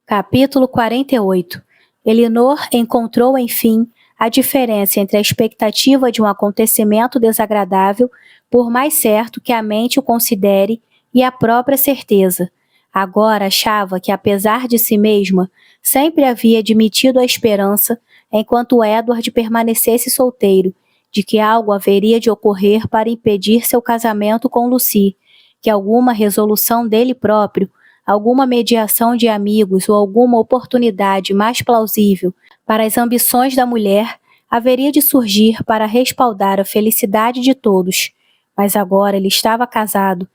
Capítulo 48. Elinor encontrou, enfim, a diferença entre a expectativa de um acontecimento desagradável, por mais certo que a mente o considere, e a própria certeza. Agora achava que, apesar de si mesma, sempre havia admitido a esperança, enquanto Edward permanecesse solteiro, de que algo haveria de ocorrer para impedir seu casamento com Lucy, que alguma resolução dele próprio, alguma mediação de amigos ou alguma oportunidade mais plausível para as ambições da mulher haveria de surgir para respaldar a felicidade de todos. Mas agora ele estava casado,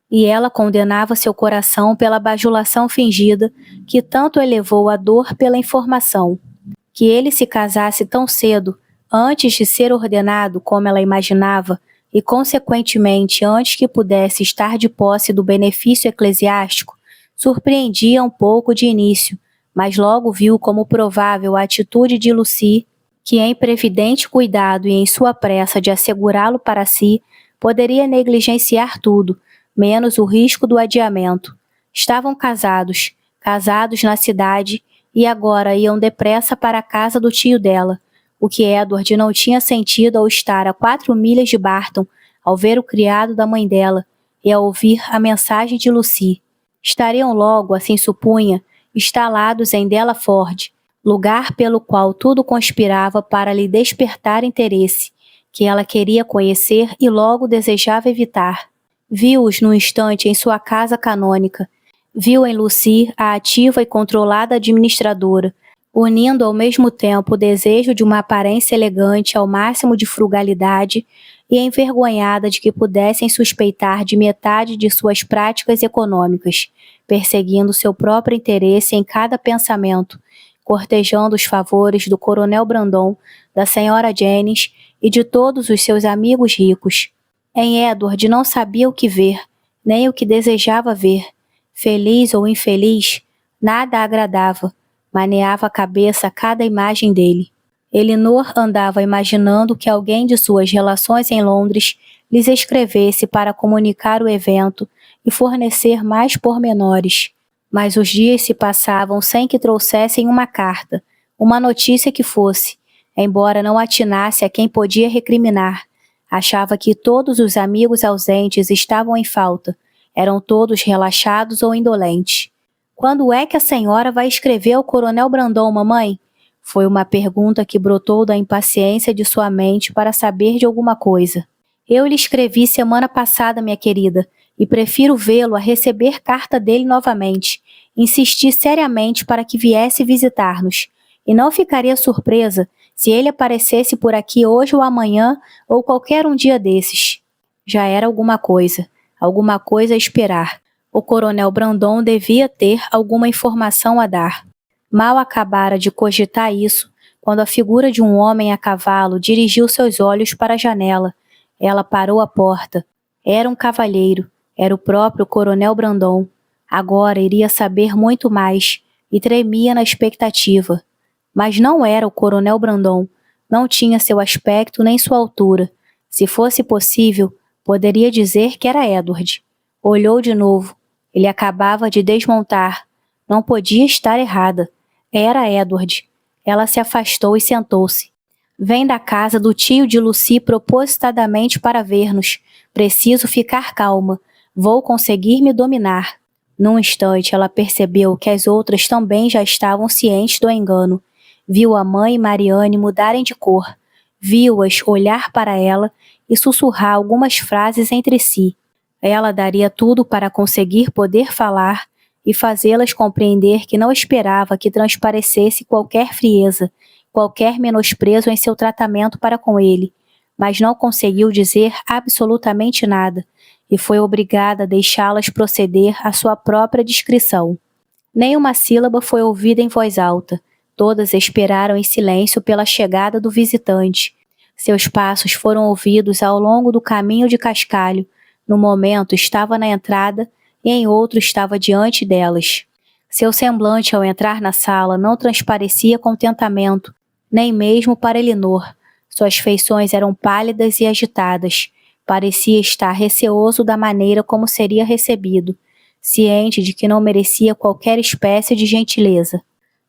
e ela condenava seu coração pela bajulação fingida que tanto elevou a dor pela informação. Que ele se casasse tão cedo, antes de ser ordenado como ela imaginava, e consequentemente antes que pudesse estar de posse do benefício eclesiástico, surpreendia um pouco de início, mas logo viu como provável a atitude de Lucy, que em previdente cuidado e em sua pressa de assegurá-lo para si, poderia negligenciar tudo, menos o risco do adiamento. Estavam casados na cidade, e agora iam depressa para a casa do tio dela, o que Edward não tinha sentido ao estar a 4 milhas de Barton, ao ver o criado da mãe dela, e ao ouvir a mensagem de Lucy. Estariam logo, assim supunha, instalados em Delaford, lugar pelo qual tudo conspirava para lhe despertar interesse, que ela queria conhecer e logo desejava evitar. Viu-os num instante em sua casa canônica. Viu em Lucy a ativa e controlada administradora, unindo ao mesmo tempo o desejo de uma aparência elegante ao máximo de frugalidade e envergonhada de que pudessem suspeitar de metade de suas práticas econômicas, perseguindo seu próprio interesse em cada pensamento, cortejando os favores do coronel Brandon, da senhora Jennings e de todos os seus amigos ricos. Em Edward não sabia o que ver, nem o que desejava ver. Feliz ou infeliz, nada a agradava. Maneava a cabeça a cada imagem dele. Elinor andava imaginando que alguém de suas relações em Londres lhes escrevesse para comunicar o evento e fornecer mais pormenores. Mas os dias se passavam sem que trouxessem uma carta, uma notícia que fosse, embora não atinasse a quem podia recriminar. Achava que todos os amigos ausentes estavam em falta, eram todos relaxados ou indolentes. Quando é que a senhora vai escrever ao coronel Brandon, mamãe? Foi uma pergunta que brotou da impaciência de sua mente para saber de alguma coisa. Eu lhe escrevi semana passada, minha querida, e prefiro vê-lo a receber carta dele novamente. Insisti seriamente para que viesse visitar-nos, e não ficaria surpresa se ele aparecesse por aqui hoje ou amanhã ou qualquer um dia desses. Já era alguma coisa a esperar. O coronel Brandon devia ter alguma informação a dar. Mal acabara de cogitar isso, quando a figura de um homem a cavalo dirigiu seus olhos para a janela. Ela parou à porta. Era um cavalheiro, era o próprio coronel Brandon. Agora iria saber muito mais, e tremia na expectativa. Mas não era o coronel Brandon, não tinha seu aspecto nem sua altura. Se fosse possível, poderia dizer que era Edward. Olhou de novo. Ele acabava de desmontar. Não podia estar errada. Era Edward. Ela se afastou e sentou-se. Vem da casa do tio de Lucy propositadamente para ver-nos. Preciso ficar calma. Vou conseguir me dominar. Num instante ela percebeu que as outras também já estavam cientes do engano. Viu a mãe e Marianne mudarem de cor. Viu-as olhar para ela e sussurrar algumas frases entre si. Ela daria tudo para conseguir poder falar e fazê-las compreender que não esperava que transparecesse qualquer frieza, qualquer menosprezo em seu tratamento para com ele, mas não conseguiu dizer absolutamente nada e foi obrigada a deixá-las proceder à sua própria descrição. Nem uma sílaba foi ouvida em voz alta. Todas esperaram em silêncio pela chegada do visitante. Seus passos foram ouvidos ao longo do caminho de cascalho. No momento estava na entrada e em outro estava diante delas. Seu semblante ao entrar na sala não transparecia contentamento, nem mesmo para Elinor. Suas feições eram pálidas e agitadas. Parecia estar receoso da maneira como seria recebido. ciente de que não merecia qualquer espécie de gentileza.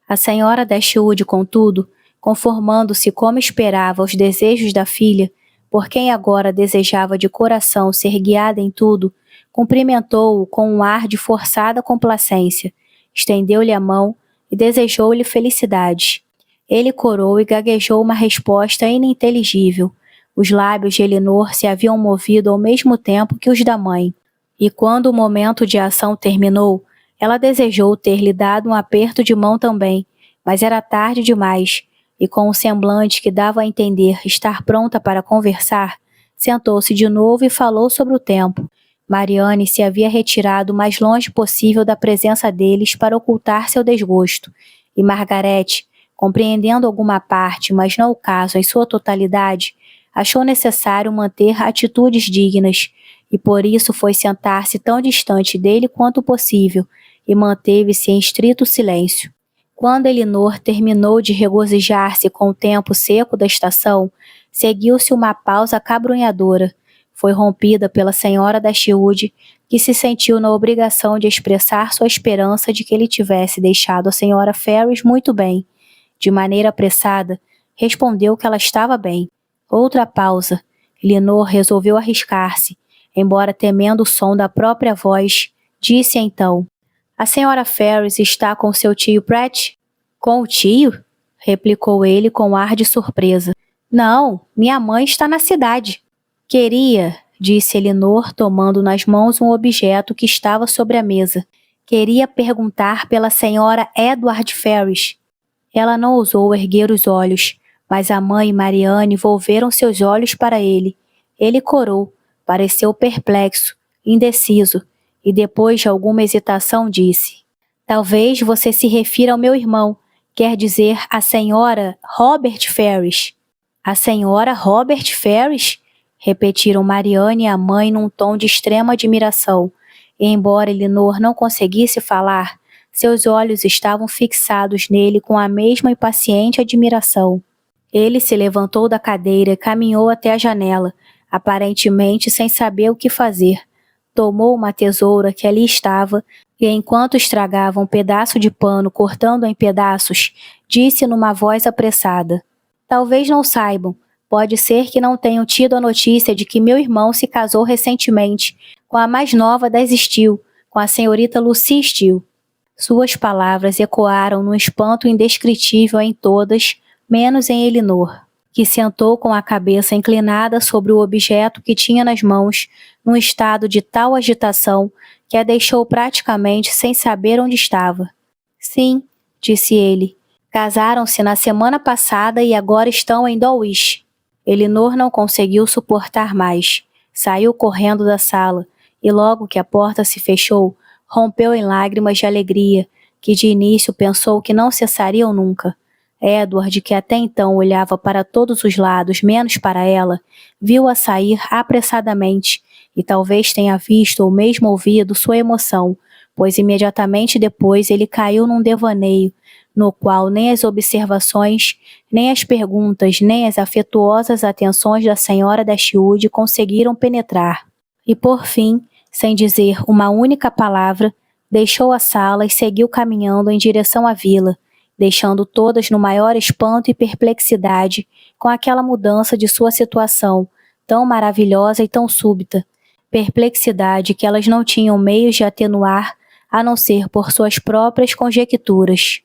A senhora Dashwood, contudo, conformando-se como esperava aos desejos da filha, por quem agora desejava de coração ser guiada em tudo, cumprimentou-o com um ar de forçada complacência, estendeu-lhe a mão e desejou-lhe felicidade. Ele corou e gaguejou uma resposta ininteligível. Os lábios de Elinor se haviam movido ao mesmo tempo que os da mãe, e quando o momento de ação terminou, ela desejou ter-lhe dado um aperto de mão também, mas era tarde demais, e com um semblante que dava a entender estar pronta para conversar, sentou-se de novo e falou sobre o tempo. Marianne se havia retirado o mais longe possível da presença deles para ocultar seu desgosto, e Margarete, compreendendo alguma parte, mas não o caso em sua totalidade, achou necessário manter atitudes dignas, e por isso foi sentar-se tão distante dele quanto possível, e manteve-se em estrito silêncio. Quando Elinor terminou de regozijar-se com o tempo seco da estação, seguiu-se uma pausa acabrunhadora. Foi rompida pela senhora Dashwood, que se sentiu na obrigação de expressar sua esperança de que ele tivesse deixado a senhora Ferrars muito bem. De maneira apressada, respondeu que ela estava bem. Outra pausa. Elinor resolveu arriscar-se. Embora temendo o som da própria voz, disse então: "A senhora Ferrars está com seu tio Pratt?" "Com o tio?" replicou ele com ar de surpresa. "Não, minha mãe está na cidade." "Queria", disse Elinor, tomando nas mãos um objeto que estava sobre a mesa. "Queria perguntar pela senhora Edward Ferrars." Ela não ousou erguer os olhos, mas a mãe e Marianne volveram seus olhos para ele. Ele corou, pareceu perplexo, indeciso, e depois de alguma hesitação disse: "Talvez você se refira ao meu irmão, quer dizer, a senhora Robert Ferrars." "A senhora Robert Ferrars?" repetiram Marianne e a mãe num tom de extrema admiração, e embora Elinor não conseguisse falar, seus olhos estavam fixados nele com a mesma impaciente admiração. Ele se levantou da cadeira e caminhou até a janela, aparentemente sem saber o que fazer. Tomou uma tesoura que ali estava e, enquanto estragava um pedaço de pano cortando-o em pedaços, disse numa voz apressada: "Talvez não saibam, pode ser que não tenham tido a notícia de que meu irmão se casou recentemente com a mais nova das Steele, com a senhorita Lucy Steele." Suas palavras ecoaram num espanto indescritível em todas, menos em Elinor, que sentou com a cabeça inclinada sobre o objeto que tinha nas mãos, num estado de tal agitação que a deixou praticamente sem saber onde estava. "Sim", disse ele, "casaram-se na semana passada e agora estão em Dulwich." Elinor não conseguiu suportar mais. Saiu correndo da sala, e logo que a porta se fechou, rompeu em lágrimas de alegria, que de início pensou que não cessariam nunca. Edward, que até então olhava para todos os lados menos para ela, viu-a sair apressadamente, e talvez tenha visto ou mesmo ouvido sua emoção, pois imediatamente depois ele caiu num devaneio, no qual nem as observações, nem as perguntas, nem as afetuosas atenções da senhora Dashwood conseguiram penetrar. E por fim, sem dizer uma única palavra, deixou a sala e seguiu caminhando em direção à vila, deixando todas no maior espanto e perplexidade com aquela mudança de sua situação, tão maravilhosa e tão súbita, perplexidade que elas não tinham meios de atenuar, a não ser por suas próprias conjecturas.